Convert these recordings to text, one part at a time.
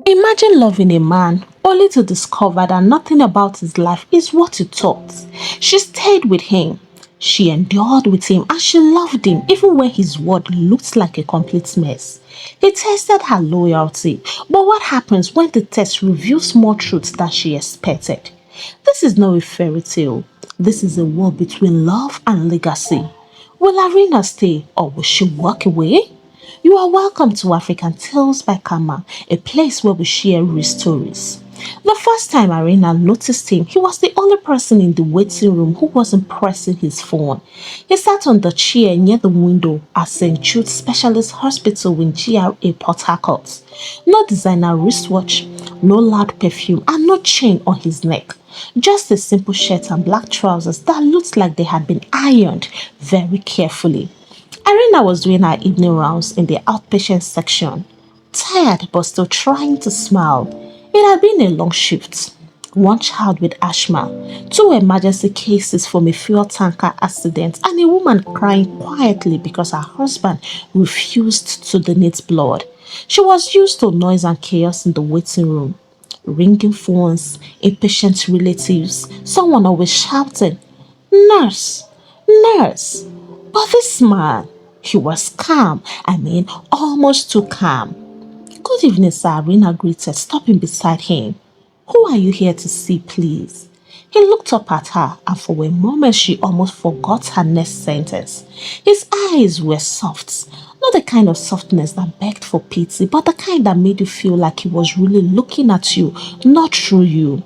Imagine loving a man only to discover that nothing about his life is what you thought. She stayed with him. She endured with him and she loved him even when his world looked like a complete mess. He tested her loyalty, but what happens when the test reveals more truths than she expected? This is not a fairy tale. This is a war between love and legacy. Will Arena stay or will she walk away? You are welcome to African Tales by Kamma, a place where we share real stories. The first time Arena noticed him, he was the only person in the waiting room who wasn't pressing his phone. He sat on the chair near the window at St. Jude's Specialist Hospital in GRA Port Harcourt. No designer wristwatch, no loud perfume, and no chain on his neck. Just a simple shirt and black trousers that looked like they had been ironed very carefully. Irina was doing her evening rounds in the outpatient section, tired but still trying to smile. It had been a long shift. One child with asthma, two emergency cases from a fuel tanker accident, and a woman crying quietly because her husband refused to donate blood. She was used to noise and chaos in the waiting room. Ringing phones, impatient relatives, someone always shouting, "Nurse! Nurse!" But this man, he was calm. I mean, almost too calm. "Good evening, sir," Rena greeted, stopping beside him. "Who are you here to see, please?" He looked up at her, and for a moment she almost forgot her next sentence. His eyes were soft, not the kind of softness that begged for pity, but the kind that made you feel like he was really looking at you, not through you.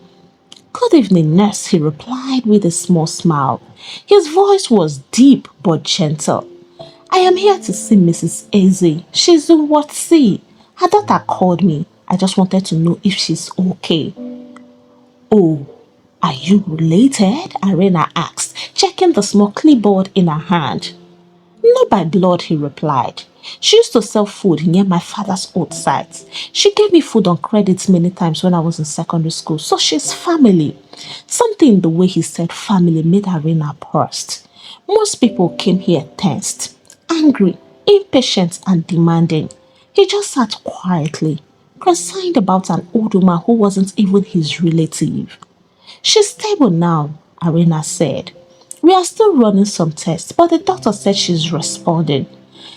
"Good evening, nurse," he replied with a small smile. His voice was deep but gentle. "I am here to see Mrs. Eze. She's in Ward C. Her daughter called me. I just wanted to know if she's okay." "Oh, are you related?" Arena asked, checking the small clipboard in her hand. "Not by blood," he replied. "She used to sell food near my father's old site. She gave me food on credit many times when I was in secondary school, so she's family." Something in the way he said family made Arena burst. Most people came here tensed, angry, impatient, and demanding. He just sat quietly, concerned about an old woman who wasn't even his relative. "She's stable now," Arena said. "We are still running some tests, but the doctor said she's responding."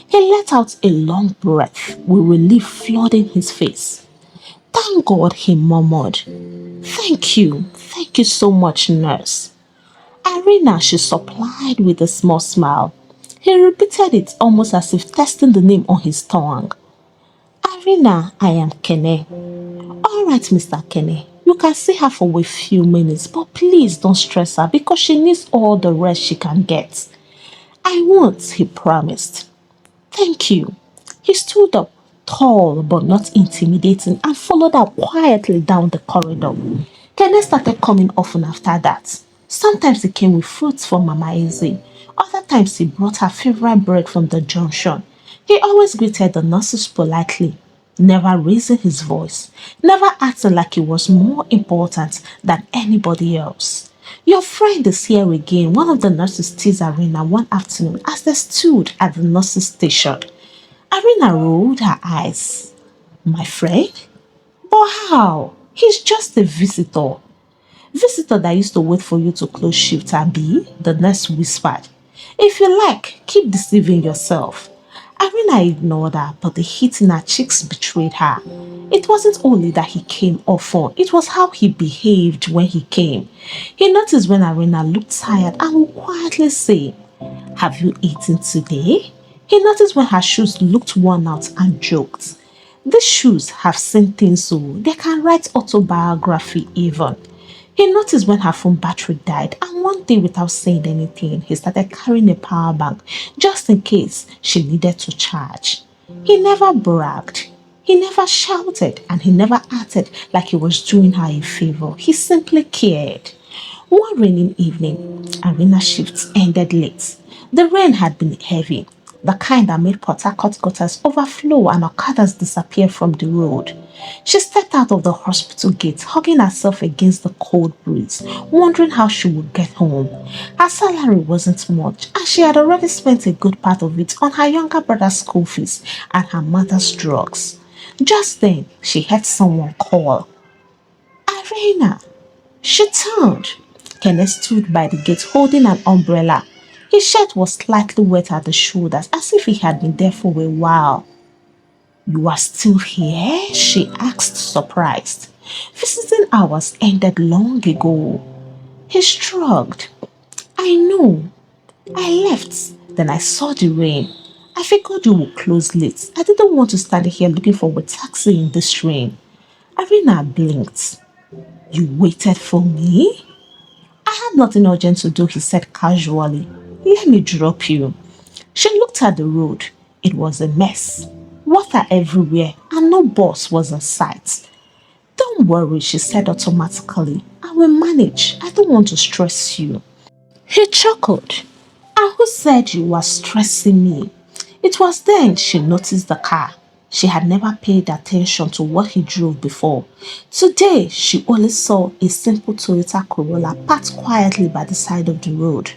He let out a long breath with relief flooding his face. "Thank God," he murmured. "Thank you. Thank you so much, nurse." "Arena," she supplied with a small smile. He repeated it almost as if testing the name on his tongue. "Arena, I am Kennet." "All right, Mr. Kennet. You can see her for a few minutes, but please don't stress her because she needs all the rest she can get." "I won't," he promised. "Thank you." He stood up, tall but not intimidating, and followed her quietly down the corridor. Kennet started coming often after that. Sometimes he came with fruits from Mama Izzy. Other times he brought her favorite bread from the junction. He always greeted the nurses politely, never raising his voice, never acting like he was more important than anybody else. "Your friend is here again," one of the nurses teased Arena one afternoon as they stood at the nurses' station. Arena rolled her eyes. "My friend? But how? He's just a visitor." "Visitor that used to wait for you to close shift, Abi," the nurse whispered. "If you like, keep deceiving yourself." Arena ignored her, but the heat in her cheeks betrayed her. It wasn't only that he came often, it was how he behaved when he came. He noticed when Arena looked tired and would quietly say, "Have you eaten today?" He noticed when her shoes looked worn out and joked, "These shoes have seen things so they can write autobiography even." He noticed when her phone battery died, and one day without saying anything, he started carrying a power bank just in case she needed to charge. He never bragged, he never shouted, and he never acted like he was doing her a favor. He simply cared. One raining evening, Arena's shift ended late. The rain had been heavy, the kind that made Port Harcourt gutters overflow and Okadas disappear from the road. She stepped out of the hospital gate, hugging herself against the cold breeze, wondering how she would get home. Her salary wasn't much, and she had already spent a good part of it on her younger brother's school fees and her mother's drugs. Just then, she heard someone call, Arena! She turned. Kennet stood by the gate holding an umbrella. His shirt was slightly wet at the shoulders, as if he had been there for a while. You are still here? She asked, surprised. Visiting hours ended long ago. He shrugged. I know. I left. Then I saw the rain. I figured you would close late. I didn't want to stand here looking for a taxi in this rain. Arena blinked. You waited for me? I had nothing urgent to do, he said casually. Let me drop you. She looked at the road. It was a mess. Water everywhere and no bus was in sight. Don't worry, she said automatically. I will manage. I don't want to stress you. He chuckled. And who said you were stressing me? It was then she noticed the car. She had never paid attention to what he drove before. Today, she only saw a simple Toyota Corolla parked quietly by the side of the road.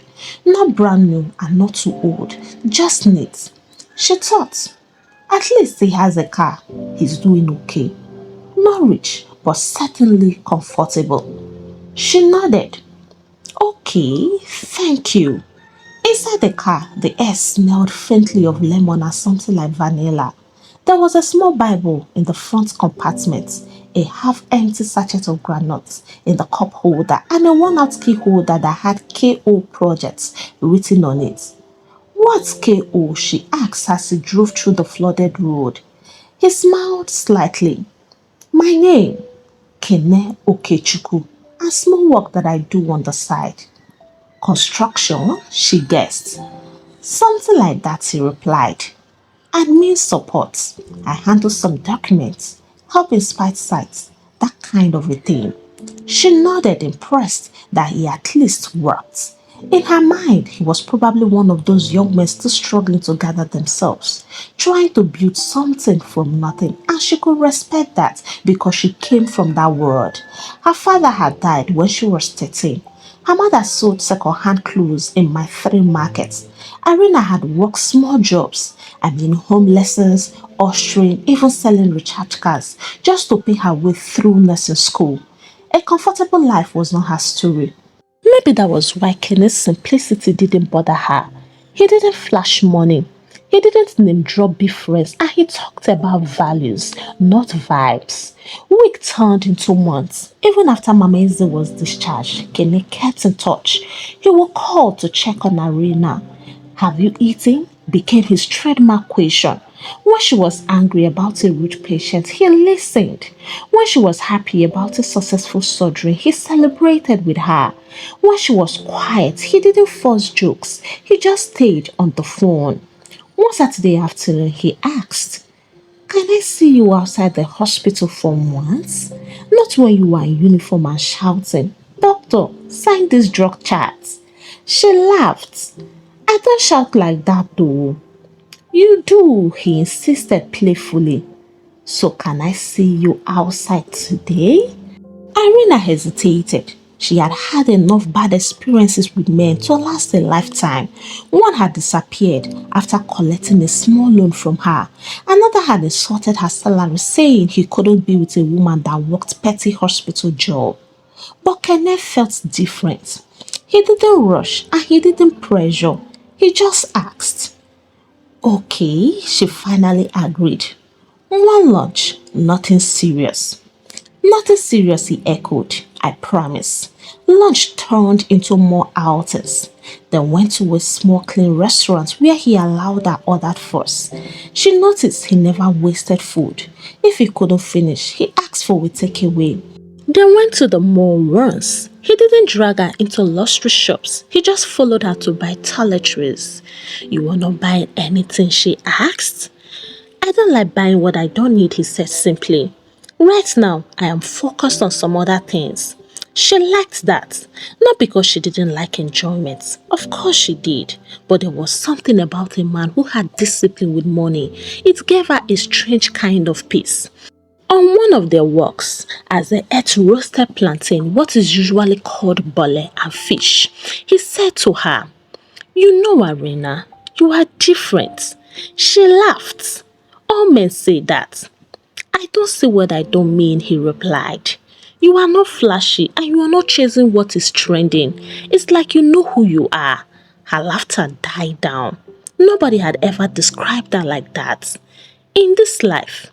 Not brand new and not too old, just neat. She thought, at least he has a car. He's doing okay. Not rich, but certainly comfortable. She nodded. Okay, thank you. Inside the car, the air smelled faintly of lemon and something like vanilla. There was a small Bible in the front compartment, a half-empty sachet of granules in the cup holder, and a worn-out key holder that had KO Projects written on it. What's KO? She asked as he drove through the flooded road. He smiled slightly. My name, Kennet Okechukwu, and small work that I do on the side. Construction, she guessed. Something like that, he replied. Admin support. I handle some documents, help inspect sites, that kind of a thing. She nodded, impressed that he at least worked. In her mind, he was probably one of those young men still struggling to gather themselves, trying to build something from nothing, and she could respect that because she came from that world. Her father had died when she was 13. Her mother sold second-hand clothes in my three markets. Irina had worked small jobs, home lessons, ushering, even selling recharge cards, just to pay her way through nursing school. A comfortable life was not her story. Maybe that was why Kenneth's simplicity didn't bother her. He didn't flash money. He didn't name drop big friends, and he talked about values, not vibes. Week turned into months. Even after Mama Izzy was discharged, Kenneth kept in touch. He would call to check on Arena. Have you eaten? Became his trademark question. When she was angry about a rude patient, he listened. When she was happy about a successful surgery, he celebrated with her. When she was quiet, he didn't force jokes. He just stayed on the phone. One Saturday afternoon, he asked, Can I see you outside the hospital for once? Not when you are in uniform and shouting, Doctor, sign this drug chart. She laughed. I don't shout like that though. You do, he insisted playfully. So can I see you outside today? Irina hesitated. She had had enough bad experiences with men to last a lifetime. One had disappeared after collecting a small loan from her. Another had insulted her salary, saying he couldn't be with a woman that worked petty hospital job. But Kenneth felt different. He didn't rush and he didn't pressure. He just asked. Okay, she finally agreed. One lunch, nothing serious. Nothing serious, he echoed. I promise. Lunch turned into more outings. Then went to a small clean restaurant where he allowed her ordered first. She noticed he never wasted food. If he couldn't finish, he asked for a takeaway. Then went to the mall once. He didn't drag her into luxury shops. He just followed her to buy toiletries. You are not buying anything, she asked. I don't like buying what I don't need, he said simply. Right now, I am focused on some other things. She liked that, not because she didn't like enjoyment. Of course she did, but there was something about a man who had discipline with money. It gave her a strange kind of peace. On one of their walks, as they ate roasted plantain, what is usually called bole and fish, he said to her, You know, Arena, you are different. She laughed. All men say that. I don't see what I don't mean, he replied. You are not flashy and you are not chasing what is trending. It's like you know who you are. Her laughter died down. Nobody had ever described her like that. In this life,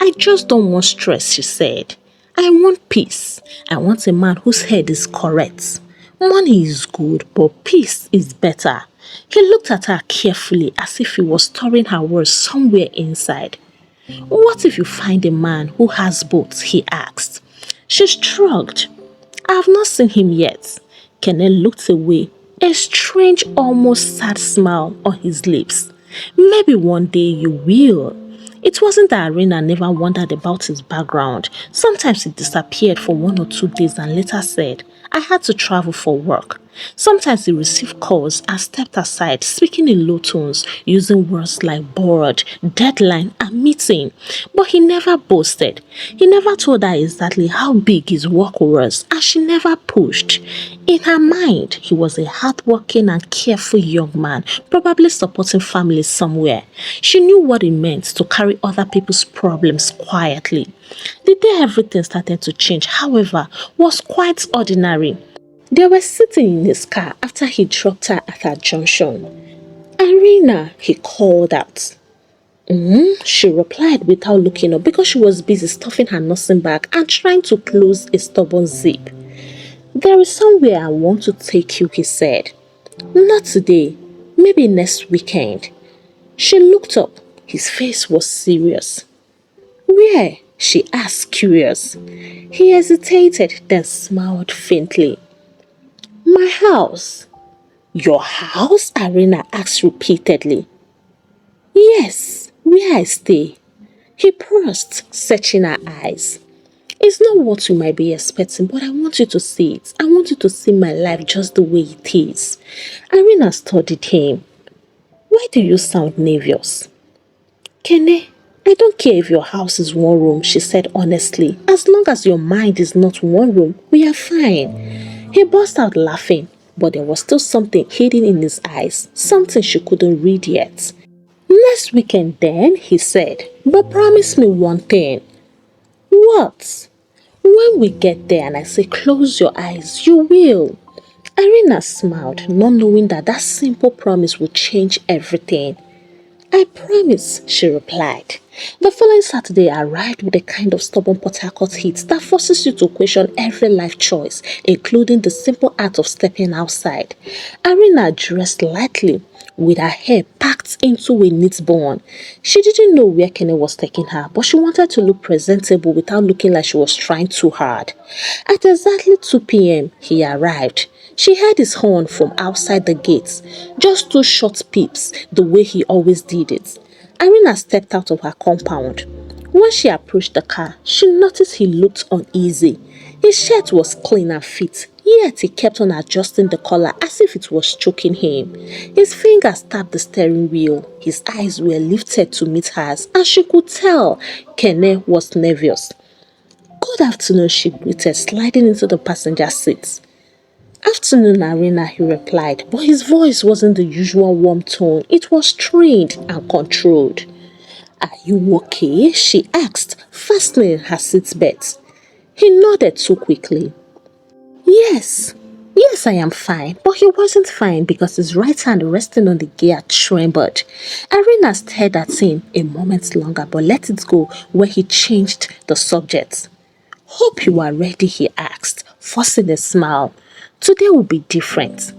I just don't want stress, she said. I want peace. I want a man whose head is correct. Money is good, but peace is better. He looked at her carefully as if he was storing her words somewhere inside. What if you find a man who has both? He asked. She shrugged. I have not seen him yet. Kennet looked away, a strange, almost sad smile on his lips. Maybe one day you will. It wasn't that Arena never wondered about his background. Sometimes he disappeared for 1 or 2 days and later said, I had to travel for work. Sometimes he received calls and stepped aside, speaking in low tones, using words like bored, deadline, and meeting. But he never boasted. He never told her exactly how big his work was, and she never pushed. In her mind, he was a hardworking and careful young man, probably supporting families somewhere. She knew what it meant to carry other people's problems quietly. The day everything started to change, however, was quite ordinary. They were sitting in his car after he dropped her at her junction. Irina, he called out. She replied without looking up because she was busy stuffing her nursing bag and trying to close a stubborn zip. There is somewhere I want to take you, he said. Not today, maybe next weekend. She looked up. His face was serious. Where? She asked, curious. He hesitated, then smiled faintly. My house. Your house? Irina asked repeatedly. Yes, where I stay. He paused, searching her eyes. It's not what you might be expecting, but I want you to see it. I want you to see my life just the way it is. Irina studied him. Why do you sound nervous? Kennet, I don't care if your house is one room, she said honestly. As long as your mind is not one room, we are fine. He burst out laughing, but there was still something hidden in his eyes, something she couldn't read yet. Next weekend then, he said, but promise me one thing. What? When we get there and I say close your eyes, you will. Irina smiled, not knowing that that simple promise would change everything. I promise, she replied. The following Saturday arrived with a kind of stubborn Port Harcourt heat that forces you to question every life choice, including the simple act of stepping outside. Irina dressed lightly, with her hair packed into a neat bun. She didn't know where Kennet was taking her, but she wanted to look presentable without looking like she was trying too hard. At exactly 2 p.m., he arrived. She heard his horn from outside the gates, just 2 short peeps, the way he always did it. Irina stepped out of her compound. When she approached the car, she noticed he looked uneasy. His shirt was clean and fit, yet he kept on adjusting the collar as if it was choking him. His fingers tapped the steering wheel. His eyes were lifted to meet hers, and she could tell Kennet was nervous. Good afternoon, she greeted, sliding into the passenger seat. Afternoon, Irina, he replied, but his voice wasn't the usual warm tone. It was strained and controlled. Are you okay? She asked, fastening her seatbelt. He nodded too quickly. Yes, I am fine, but he wasn't fine because his right hand resting on the gear trembled. Irina stared at him a moment longer but let it go when he changed the subject. Hope you are ready, he asked, forcing a smile. Today will be different.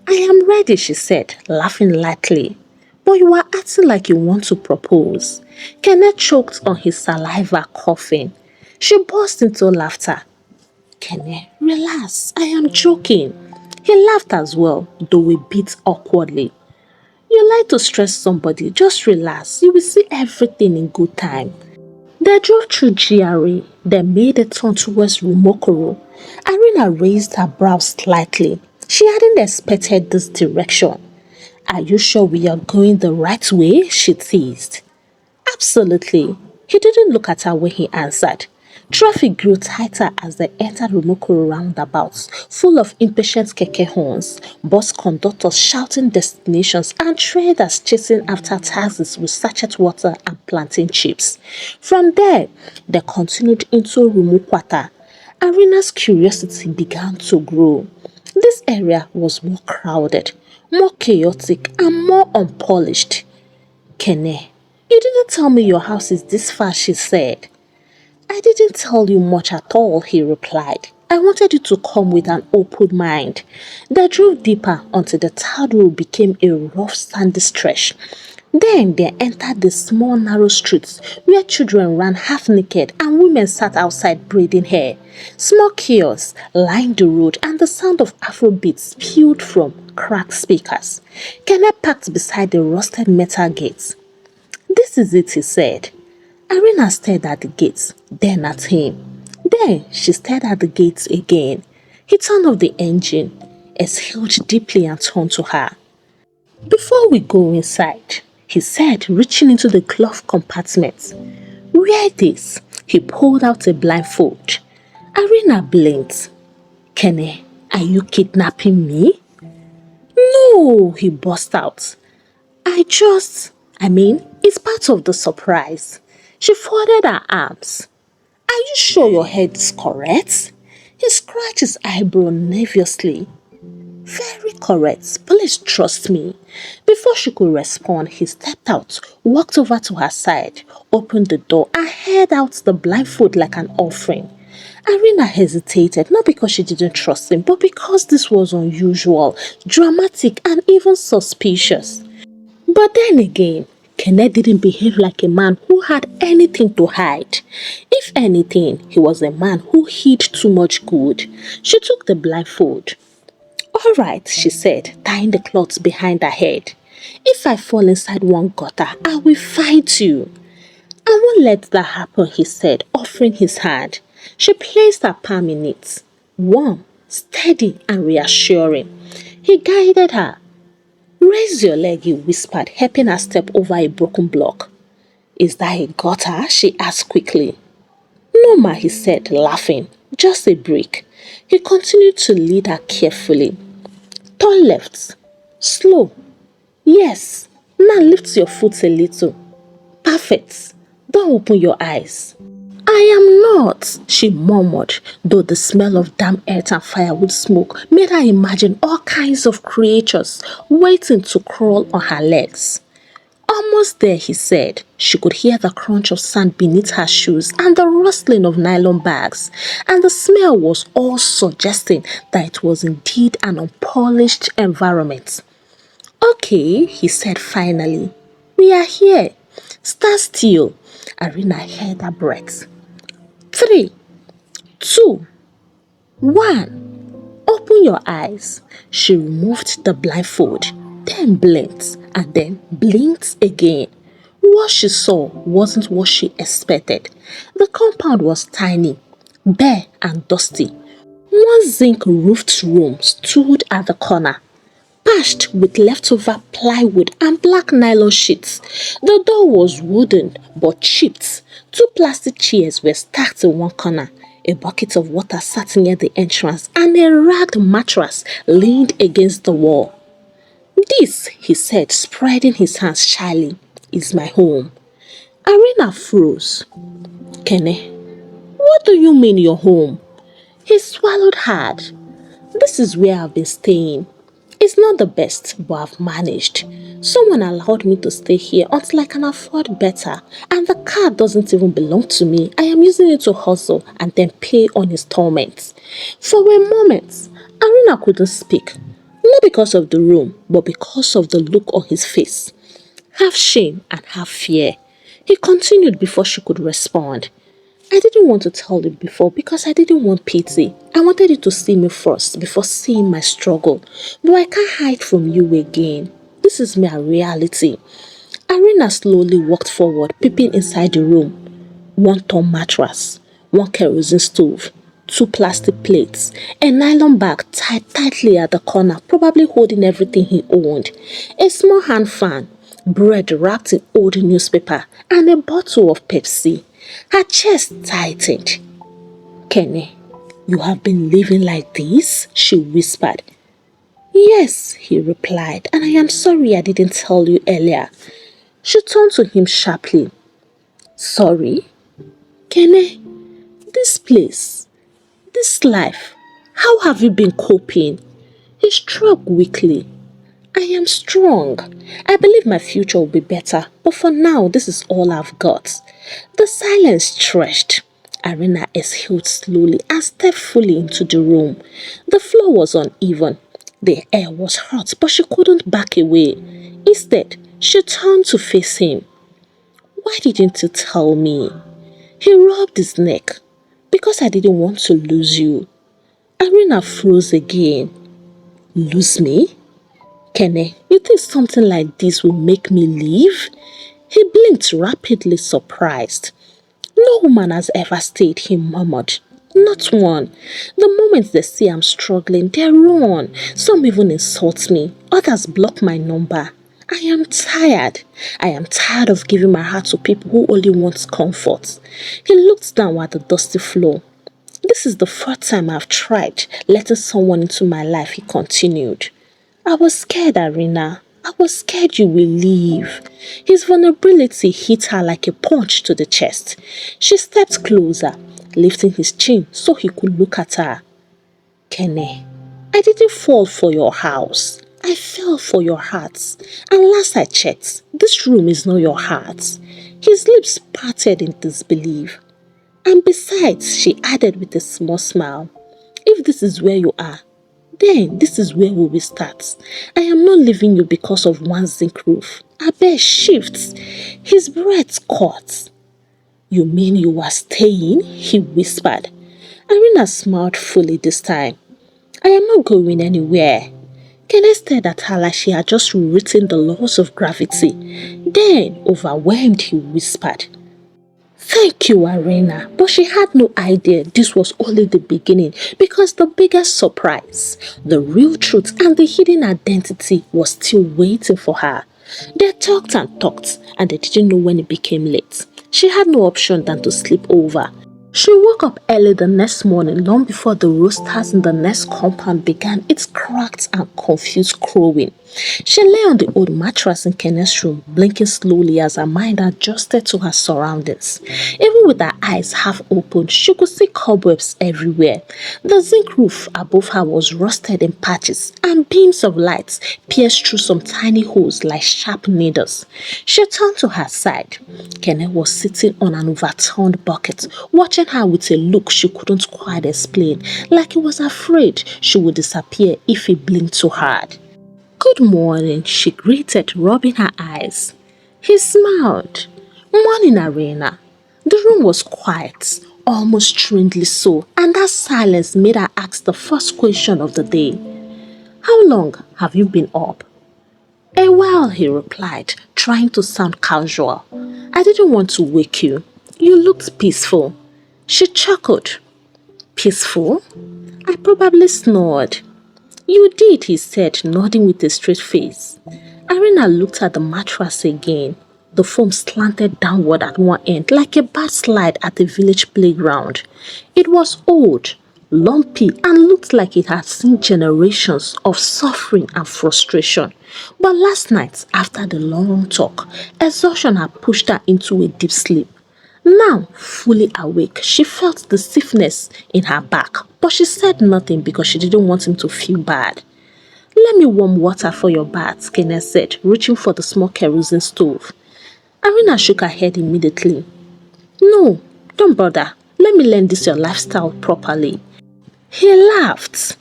I am ready, she said, laughing lightly. But you are acting like you want to propose. Kennet choked on his saliva, coughing. She burst into laughter. Kennet, relax, I am joking. He laughed as well, though a bit awkwardly. You like to stress somebody, just relax, you will see everything in good time. They drove through GRA, then made a turn towards Rumokoro. Irina raised her brows slightly. She hadn't expected this direction. Are you sure we are going the right way? She teased. Absolutely. He didn't look at her when he answered. Traffic grew tighter as they entered Rumokoro roundabouts, full of impatient keke horns, bus conductors shouting destinations, and traders chasing after taxis with sachet water and plantain chips. From there, they continued into Rumukwata. Arena's curiosity began to grow. This area was more crowded, more chaotic, and more unpolished. Kennet, you didn't tell me your house is this far, she said. I didn't tell you much at all, he replied. I wanted you to come with an open mind. They drove deeper until the third road became a rough sandy stretch. Then they entered the small narrow streets where children ran half naked and women sat outside braiding hair. Small kiosks lined the road and the sound of Afrobeats spewed from cracked speakers. Kennet parked beside the rusted metal gates. This is it, he said. Arena stared at the gates, then at him. Then she stared at the gates again. He turned off the engine, exhaled deeply and turned to her. Before we go inside, he said, reaching into the glove compartment. Wear this. He pulled out a blindfold. Arena blinked. Kennet, are you kidnapping me? No, he burst out. It's part of the surprise. She folded her arms. Are you sure your head is correct? He scratched his eyebrow nervously. Very correct. Please trust me. Before she could respond, he stepped out, walked over to her side, opened the door, and held out the blindfold like an offering. Arena hesitated, not because she didn't trust him, but because this was unusual, dramatic, and even suspicious. But then again, Kennet didn't behave like a man who had anything to hide. If anything, he was a man who hid too much good. She took the blindfold. All right, she said, tying the cloth behind her head. If I fall inside one gutter, I will fight you. I won't let that happen, he said, offering his hand. She placed her palm in it, warm, steady, and reassuring. He guided her. Raise your leg, he whispered, helping her step over a broken block. Is that a gutter? She asked quickly. No, ma, he said, laughing. Just a brick. He continued to lead her carefully. Turn left. Slow. Yes. Now lift your foot a little. Perfect. Don't open your eyes. I am not, she murmured, though the smell of damp earth and firewood smoke made her imagine all kinds of creatures waiting to crawl on her legs. Almost there, he said. She could hear the crunch of sand beneath her shoes and the rustling of nylon bags, and the smell was all suggesting that it was indeed an unpolished environment. Okay, he said finally. We are here. Stand still. Arena held her breath. 3, 2, 1. Open your eyes. She removed the blindfold, then blinked, and then blinked again. What she saw wasn't what she expected. The compound was tiny, bare and dusty. One zinc-roofed room stood at the corner, patched with leftover plywood and black nylon sheets. The door was wooden but chipped. 2 plastic chairs were stacked in one corner. A bucket of water sat near the entrance and a ragged mattress leaned against the wall. This, he said, spreading his hands shyly, is my home. Arena froze. Kennet, what do you mean your home? He swallowed hard. This is where I've been staying. It's not the best, but I've managed. Someone allowed me to stay here until I can afford better, and the car doesn't even belong to me. I am using it to hustle and then pay on installments. For a moment, Aruna couldn't speak, not because of the room, but because of the look on his face. Half shame and half fear. He continued before she could respond. I didn't want to tell you before because I didn't want pity. I wanted you to see me first before seeing my struggle. But I can't hide from you again. This is my reality. Arena slowly walked forward, peeping inside the room. 1 torn mattress, 1 kerosene stove, 2 plastic plates, a nylon bag tied tightly at the corner, probably holding everything he owned, a small hand fan, bread wrapped in old newspaper, and a bottle of Pepsi. Her chest tightened. Kennet, you have been living like this? She whispered. Yes, he replied, and I am sorry I didn't tell you earlier. She turned to him sharply. Sorry? Kennet, this place, this life, how have you been coping? He shrugged weakly. I am strong. I believe my future will be better, but for now, this is all I've got. The silence stretched. Arena exhaled slowly and stepped fully into the room. The floor was uneven. The air was hot, but she couldn't back away. Instead, she turned to face him. Why didn't you tell me? He rubbed his neck. Because I didn't want to lose you. Arena froze again. Lose me? Kennet, you think something like this will make me leave? He blinked rapidly, surprised. No woman has ever stayed, he murmured. Not one. The moment they see I'm struggling, they run. Some even insult me. Others block my number. I am tired. I am tired of giving my heart to people who only want comfort. He looked down at the dusty floor. This is the fourth time I've tried letting someone into my life, he continued. I was scared, Arena. I was scared you will leave. His vulnerability hit her like a punch to the chest. She stepped closer, lifting his chin so he could look at her. Kennet, I didn't fall for your house. I fell for your heart. And last I checked, this room is not your heart. His lips parted in disbelief. And besides, she added with a small smile, if this is where you are, then this is where we will start. I am not leaving you because of one zinc roof. I bear shifts. His breath caught. You mean you are staying? He whispered. Arena smiled fully this time. I am not going anywhere. Kennet stared at her like she had just rewritten the laws of gravity. Then, overwhelmed, he whispered, Thank you, Arena. But she had no idea this was only the beginning because the biggest surprise, the real truth and the hidden identity was still waiting for her. They talked and they didn't know when it became late. She had no option than to sleep over. She woke up early the next morning long before the roosters in the next compound began its cracked and confused crowing. She lay on the old mattress in Kennet's room, blinking slowly as her mind adjusted to her surroundings. Even with her eyes half open, she could see cobwebs everywhere. The zinc roof above her was rusted in patches, and beams of light pierced through some tiny holes like sharp needles. She turned to her side. Kennet was sitting on an overturned bucket, watching her with a look she couldn't quite explain, like he was afraid she would disappear if he blinked too hard. Good morning, she greeted, rubbing her eyes. He smiled. Morning, Arena. The room was quiet, almost strangely so, and that silence made her ask the first question of the day. How long have you been up? A while, he replied, trying to sound casual. I didn't want to wake you. You looked peaceful. She chuckled. Peaceful? I probably snored. You did, he said, nodding with a straight face. Arena looked at the mattress again. The foam slanted downward at one end like a bad slide at a village playground. It was old, lumpy, and looked like it had seen generations of suffering and frustration. But last night, after the long talk, exhaustion had pushed her into a deep sleep. Now, fully awake, she felt the stiffness in her back, but she said nothing because she didn't want him to feel bad. Let me warm water for your bath, Kennet said, reaching for the small kerosene stove. Arena shook her head immediately. No, don't bother. Let me learn this your lifestyle properly. He laughed.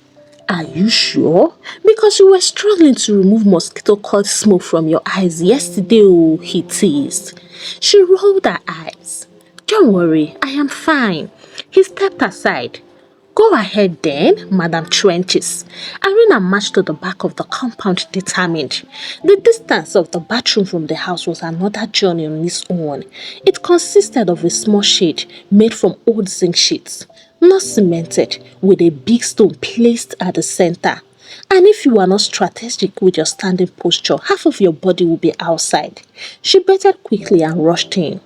Are you sure? Because you were struggling to remove mosquito-coiled smoke from your eyes yesterday, oh, he teased. She rolled her eyes. Don't worry, I am fine. He stepped aside. Go ahead then, Madam Trenches. Arena marched to the back of the compound determined. The distance of the bathroom from the house was another journey on its own. It consisted of a small shed made from old zinc sheets, not cemented, with a big stone placed at the center. And if you are not strategic with your standing posture, half of your body will be outside. She bathed quickly and rushed in.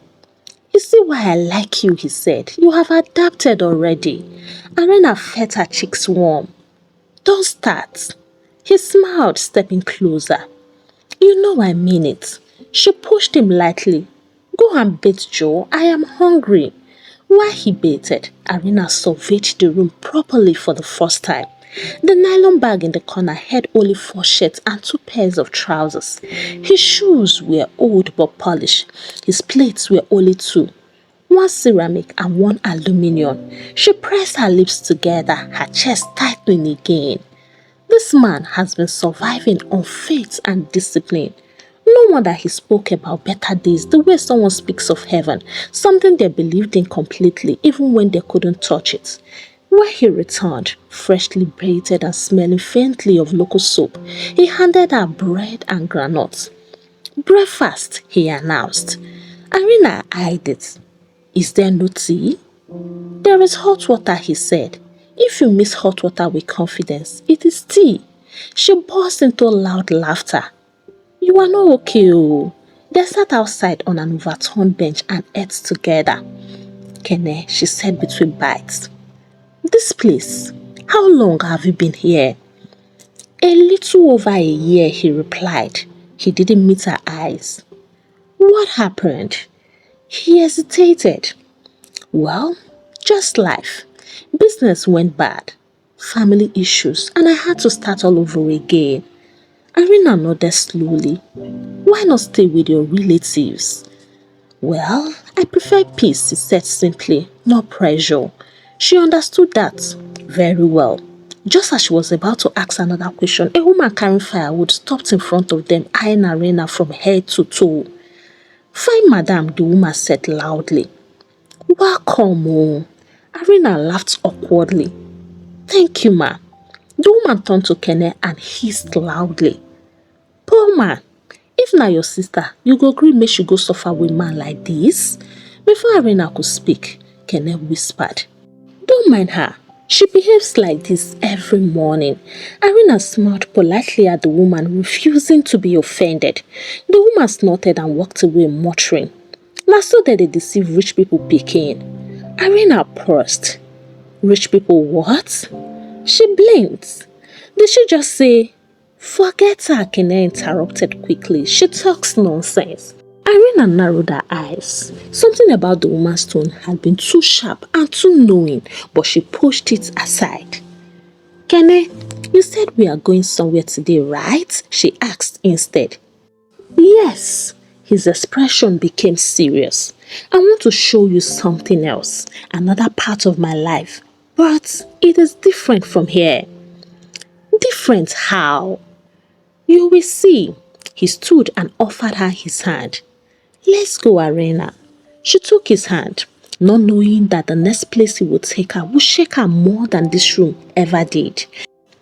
He You see why I like you, he said. You have adapted already. Arena felt her cheeks warm. Don't start. He smiled, stepping closer. You know I mean it. She pushed him lightly. Go and bathe, Joe. I am hungry. While he bathed, Arena surveyed the room properly for the first time. The nylon bag in the corner held only 4 shirts and 2 pairs of trousers. His shoes were old but polished. His plates were only 2. One ceramic and one aluminium. She pressed her lips together, her chest tightening again. This man has been surviving on faith and discipline. No wonder he spoke about better days the way someone speaks of heaven, something they believed in completely even when they couldn't touch it. When he returned, freshly braided and smelling faintly of local soap, he handed her bread and granuts. Breakfast, he announced. Irina eyed it. Is there no tea? There is hot water, he said. If you mix hot water with confidence, it is tea. She burst into loud laughter. You are not okay, oh. They sat outside on an overturned bench and ate together. Kennet, she said between bites. This place, how long have you been here? A little over a year, he replied. He didn't meet her eyes. What happened? He hesitated. Well, just life. Business went bad. Family issues, and I had to start all over again. Irina nodded slowly. Why not stay with your relatives? Well, I prefer peace, he said simply, no pressure. She understood that very well. Just as she was about to ask another question, a woman carrying firewood stopped in front of them, eyeing Irina from head to toe. Fine, madam, the woman said loudly. Welcome, oh. Irina laughed awkwardly. Thank you, ma. The woman turned to Kennet and hissed loudly. Poor man, if na your sister, you go gree make she go suffer with man like this? Before Irina could speak, Kennet whispered. Don't mind her. She behaves like this every morning. Irina smiled politely at the woman, refusing to be offended. The woman snorted and walked away muttering. Na so that they deceive rich people picking. Irina paused. Rich people what? She blinked. Did she just say, forget her, Kennet interrupted quickly. She talks nonsense. Irina narrowed her eyes. Something about the woman's tone had been too sharp and too knowing, but she pushed it aside. Kennet, you said we are going somewhere today, right? She asked instead. Yes. His expression became serious. I want to show you something else, another part of my life. But it is different from here. Different how? You will see. He stood and offered her his hand. Let's go, Irina. She took his hand, not knowing that the next place he would take her would shake her more than this room ever did.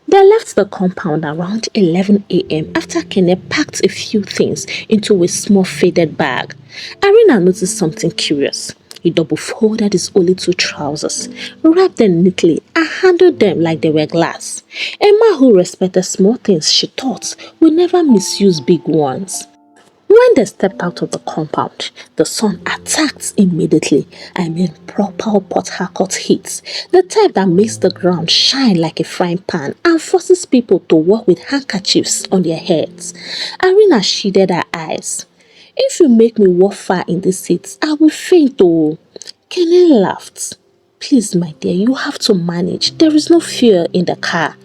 They left the compound around 11 a.m. after Kennet packed a few things into a small faded bag. Irina noticed something curious. He double-folded his only 2 trousers, wrapped them neatly, and handled them like they were glass. A man who respected small things, she thought, would never misuse big ones. When they stepped out of the compound, the sun attacked immediately. I mean proper Port Harcourt heat, the type that makes the ground shine like a frying pan and forces people to walk with handkerchiefs on their heads. Irina shaded her eyes. If you make me walk far in this heat, I will faint, oh. Kennet laughed. Please, my dear, you have to manage. There is no fear in the car.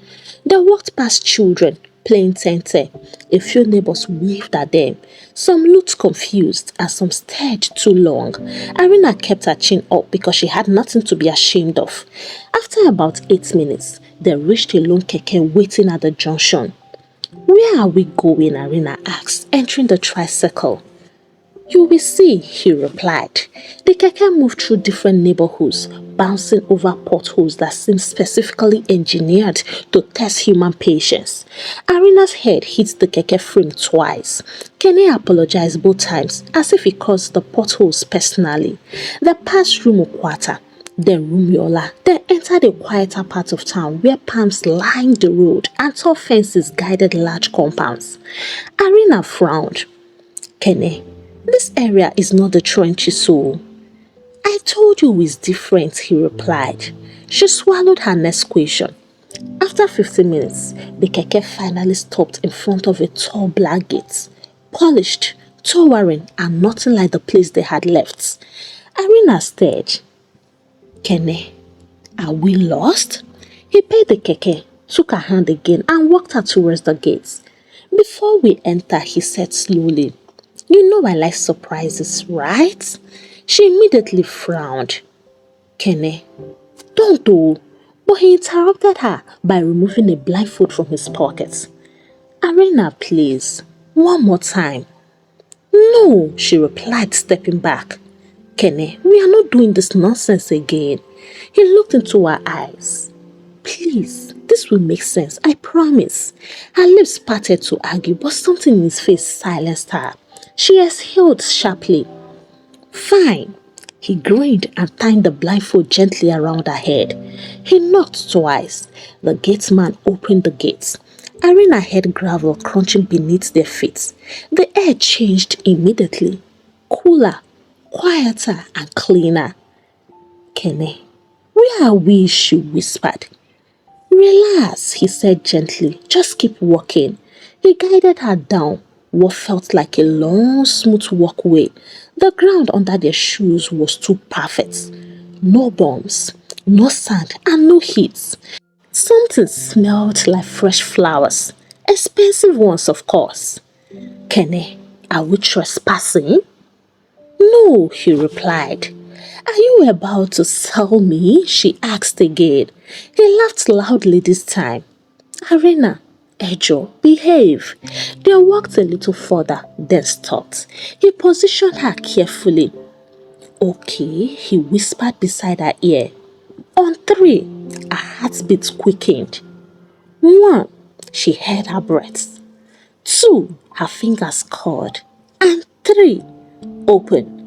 They walked past children playing tente. A few neighbors waved at them. Some looked confused and some stared too long. Irina kept her chin up because she had nothing to be ashamed of. After about 8 minutes, they reached a lone keke waiting at the junction. Where are we going? Irina asked, entering the tricycle. You will see, he replied. The keke moved through different neighborhoods, bouncing over potholes that seemed specifically engineered to test human patience. Irina's head hit the keke frame twice. Kennet apologized both times, as if he caused the potholes personally. They passed Rumukwata, then Rumiola, then entered a quieter part of town where palms lined the road and tall fences guided large compounds. Irina frowned. Kennet, this area is not the trenches, so. I told you it's different, he replied. She swallowed her next question. After 15 minutes, the keke finally stopped in front of a tall black gate, polished, towering, and nothing like the place they had left. Irina stared. Kennet, are we lost? He paid the keke, took her hand again, and walked her towards the gates. Before we enter, he said slowly, "You know I like surprises, right?" She immediately frowned. Kennet, don't do. But he interrupted her by removing a blindfold from his pocket. Irina, please, one more time. No, she replied, stepping back. Kennet, we are not doing this nonsense again. He looked into her eyes. Please, this will make sense, I promise. Her lips parted to argue, but something in his face silenced her. She exhaled sharply. Fine. He grinned and tied the blindfold gently around her head. He knocked twice. The gateman opened the gates. Irina heard gravel crunching beneath their feet. The air changed immediately. Cooler, quieter, and cleaner. Kennet, where are we? She whispered. Relax, he said gently. Just keep walking. He guided her down what felt like a long, smooth walkway. The ground under their shoes was too perfect. No bumps, no sand, and no heat. Something smelled like fresh flowers. Expensive ones, of course. Kennet, are we trespassing? No, he replied. Are you about to sell me? She asked again. He laughed loudly this time. Irina, Ejo, behave. They walked a little further, then stopped. He positioned her carefully. Okay, he whispered beside her ear. On 3, her heartbeat quickened. 1, she held her breath. 2, her fingers curled. And 3, open.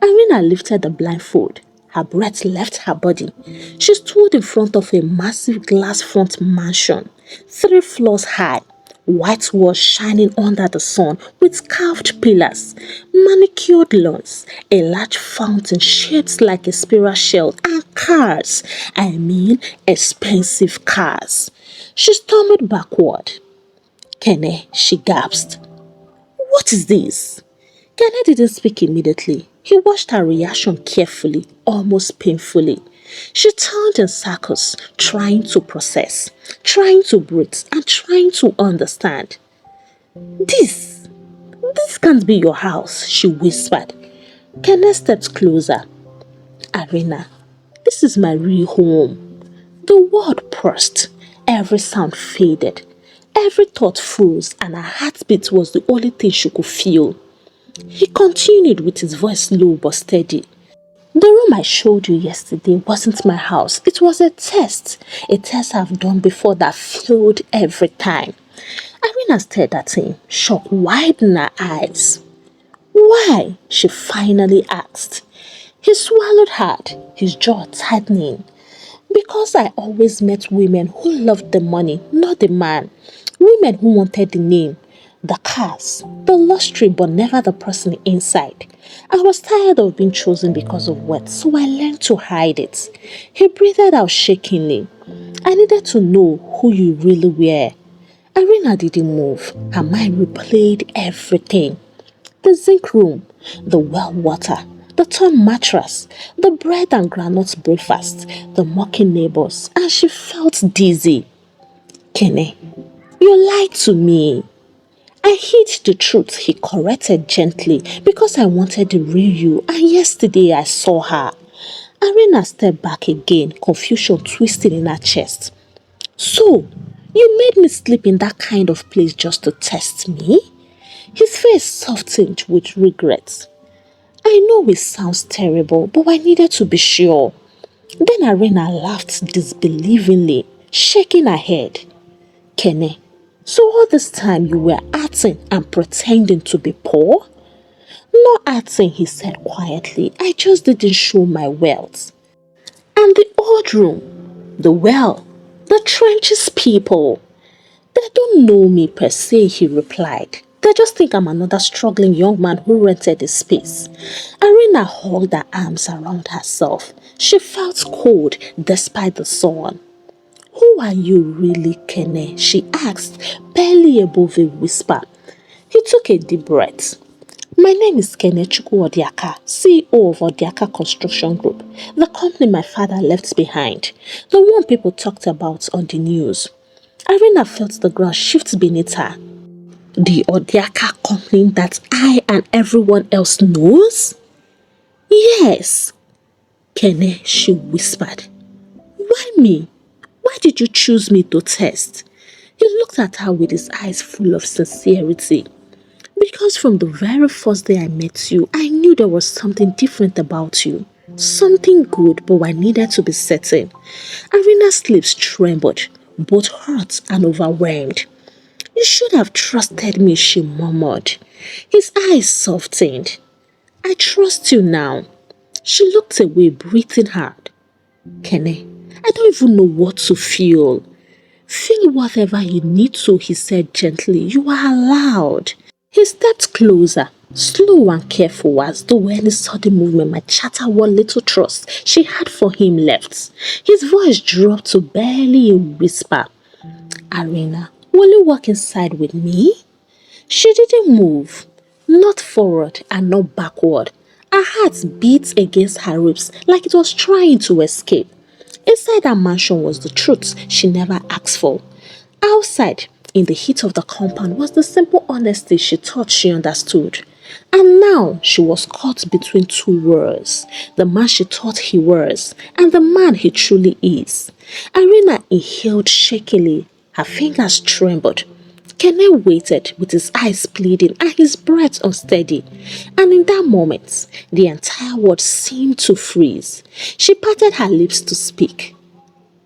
Irina lifted the blindfold. Her breath left her body. She stood in front of a massive glass front mansion, 3 floors high, white walls shining under the sun with carved pillars, manicured lawns, a large fountain shaped like a spiral shell, and cars. I mean, expensive cars. She stumbled backward. Kennet, she gasped. What is this? Kennet didn't speak immediately. He watched her reaction carefully, almost painfully. She turned in circles, trying to process, trying to breathe, and trying to understand. This can't be your house, she whispered. Kennet stepped closer. Irina, this is my real home. The word burst. Every sound faded. Every thought froze, and her heartbeat was the only thing she could feel. He continued with his voice low but steady. The room I showed you yesterday wasn't my house. It was a test I've done before that failed every time. Irina stared at him, shock wide in her eyes. Why? She finally asked. He swallowed hard, his jaw tightening. Because I always met women who loved the money, not the man. Women who wanted the name, the cars, the luxury, but never the person inside. I was tired of being chosen because of wealth, so I learned to hide it. He breathed out shakingly. I needed to know who you really were. Irina didn't move. Her mind replayed everything. The zinc room, the well water, the torn mattress, the bread and granules breakfast, the mocking neighbors, and she felt dizzy. Kennet, you lied to me. I hid the truth, he corrected gently, because I wanted the real you, and yesterday I saw her. Irina stepped back again, confusion twisting in her chest. So, you made me sleep in that kind of place just to test me? His face softened with regret. I know it sounds terrible, but I needed to be sure. Then Irina laughed disbelievingly, shaking her head. Kennet, so all this time you were acting and pretending to be poor? Not acting, he said quietly. I just didn't show my wealth. And the old room, the well, the trenches people. They don't know me per se, he replied. They just think I'm another struggling young man who rented a space. Arena hugged her arms around herself. She felt cold despite the sun. Who are you really, Kennet? She asked, barely above a whisper. He took a deep breath. My name is Kennet Odiaka, CEO of Odiaka Construction Group, the company my father left behind, the one people talked about on the news. Arena felt the ground shift beneath her. The Odiaka company that I and everyone else knows? Yes, Kennet, she whispered. Why me? Why did you choose me to test? He looked at her with his eyes full of sincerity. Because from the very first day I met you, I knew there was something different about you. Something good, but I needed to be certain. Arena's lips trembled, both hurt and overwhelmed. You should have trusted me, she murmured. His eyes softened. I trust you now. She looked away, breathing hard. Kennet, I don't even know what to feel. Feel whatever you need to, he said gently. You are allowed. He stepped closer, slow and careful, as though any sudden movement might shatter what little trust she had for him left. His voice dropped to barely a whisper. Arena, will you walk inside with me? She didn't move, not forward and not backward. Her heart beat against her ribs like it was trying to escape. Inside her mansion was the truth she never asked for. Outside, in the heat of the compound, was the simple honesty she thought she understood. And now she was caught between two worlds, the man she thought he was and the man he truly is. Arena inhaled shakily, her fingers trembled. Kennet waited with his eyes pleading and his breath unsteady. And in that moment, the entire world seemed to freeze. She parted her lips to speak.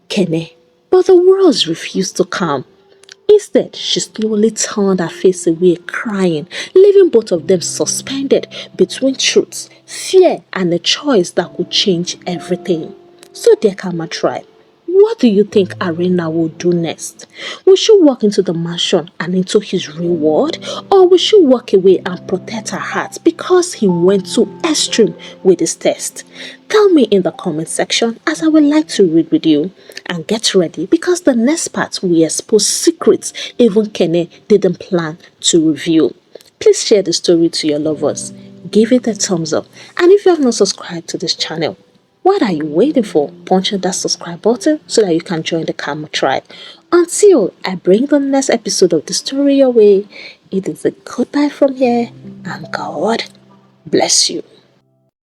Kennet, but the words refused to come. Instead, she slowly turned her face away, crying, leaving both of them suspended between truths, fear, and a choice that could change everything. So, dear Kamma tribe, what do you think Arena will do next? Will she walk into the mansion and into his reward? Or will she walk away and protect her heart because he went too extreme with his test? Tell me in the comment section, as I would like to read with you. And get ready because the next part will expose secrets even Kennet didn't plan to reveal. Please share the story to your lovers. Give it a thumbs up. And if you have not subscribed to this channel, what are you waiting for? Punch on that subscribe button so that you can join the Kamma tribe. Until I bring the next episode of the story your way, it is a goodbye from here and God bless you.